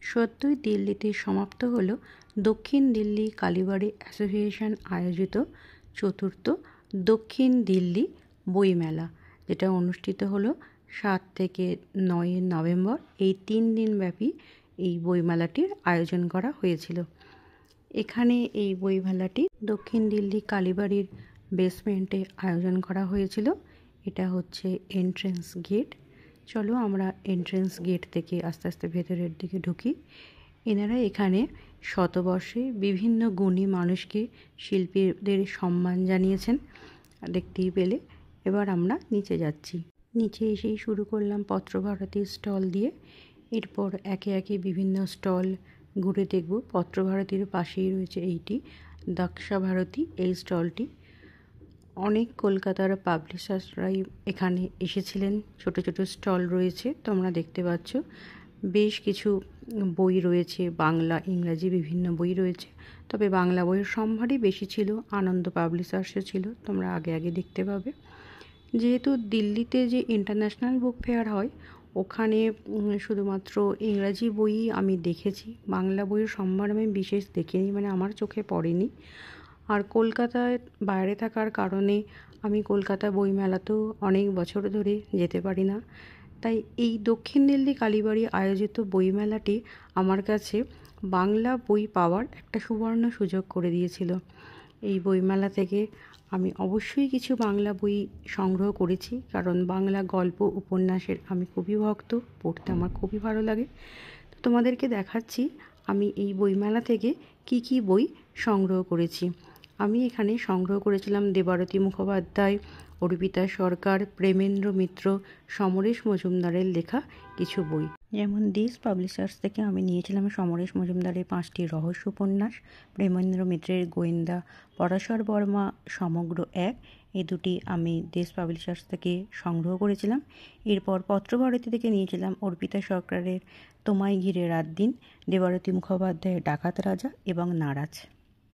সদ্যই দিল্লিতে সমাপ্ত হলো দক্ষিণ দিল্লি কালীবাড়ি অ্যাসোসিয়েশন আয়োজিত চতুর্থ দক্ষিণ দিল্লি বইমেলা, যেটা অনুষ্ঠিত হলো 7 থেকে 9 নভেম্বর। এই 3 দিনব্যাপী এই বইমেলাটির আয়োজন করা হয়েছিল। এখানে এই বইমেলাটি দক্ষিণ দিল্লি কালীবাড়ির বেসমেন্টে আয়োজন করা হয়েছিল। এটা হচ্ছে এন্ট্রেন্স গেট। চলো আমরা এন্ট্রেন্স গেট থেকে আস্তে আস্তে ভেতরের দিকে ঢুকি। এনারা এখানে শতবর্ষে বিভিন্ন গুণী মানুষকে, শিল্পীদের সম্মান জানিয়েছেন, দেখতেই পেলে। এবার আমরা নিচে যাচ্ছি। নিচে এসেই শুরু করলাম পত্রভারতীর স্টল দিয়ে। এরপর একে একে বিভিন্ন স্টল ঘুরে দেখব। পত্রভারতীর পাশেই রয়েছে এইটি দক্ষা ভারতী। এই স্টলটি অনেক কলকাতার পাবলিশার্সরাই এখানে এসেছিলেন। ছোট ছোট স্টল রয়েছে, তোমরা দেখতে পাচ্ছ। বেশ কিছু বই রয়েছে, বাংলা ইংরাজি বিভিন্ন বই রয়েছে, তবে বাংলা বইয়ের সম্ভারই বেশি ছিল। আনন্দ পাবলিশার্সও ছিল, তোমরা আগে আগে দেখতে পাবে। যেহেতু দিল্লিতে যে ইন্টারন্যাশনাল বুক ফেয়ার হয়, ওখানে শুধুমাত্র ইংরাজি বই আমি দেখেছি, বাংলা বইয়ের সম্ভার আমি বিশেষ দেখিনি, মানে আমার চোখে পড়েনি। আর কলকাতায় বাইরে থাকার কারণে আমি কলকাতা বইমেলাতেও অনেক বছর ধরে যেতে পারি না। তাই এই দক্ষিণ দিল্লি কালীবাড়ি আয়োজিত বইমেলাটি আমার কাছে বাংলা বই পাওয়ার একটা সুবর্ণ সুযোগ করে দিয়েছিল। এই বইমেলা থেকে আমি অবশ্যই কিছু বাংলা বই সংগ্রহ করেছি, কারণ বাংলা গল্প উপন্যাসের আমি খুবই ভক্ত, পড়তে আমার খুবই ভালো লাগে। তো তোমাদেরকে দেখাচ্ছি আমি এই বইমেলা থেকে কি কি বই সংগ্রহ করেছি। আমি এখানে সংগ্রহ করেছিলাম দেবারতী মুখোপাধ্যায়, অর্পিতা সরকার, প্রেমেন্দ্র মিত্র, সমরেশ মজুমদারের লেখা কিছু বই। যেমন দেশ পাবলিশার্স থেকে আমি নিয়েছিলাম সমরেশ মজুমদারের 5টি রহস্য উপন্যাস, প্রেমেন্দ্র মিত্রের গোয়েন্দা, পরাশর বর্মা সমগ্র 1, এই দুটি আমি দেশ পাবলিশার্স থেকে সংগ্রহ করেছিলাম। এরপর পত্রভারতী থেকে নিয়েছিলাম অর্পিতা সরকারের তোমায় ঘিরে রাত দিন, দেবারতী মুখোপাধ্যায়ের ডাকাত রাজা এবং নারাজ।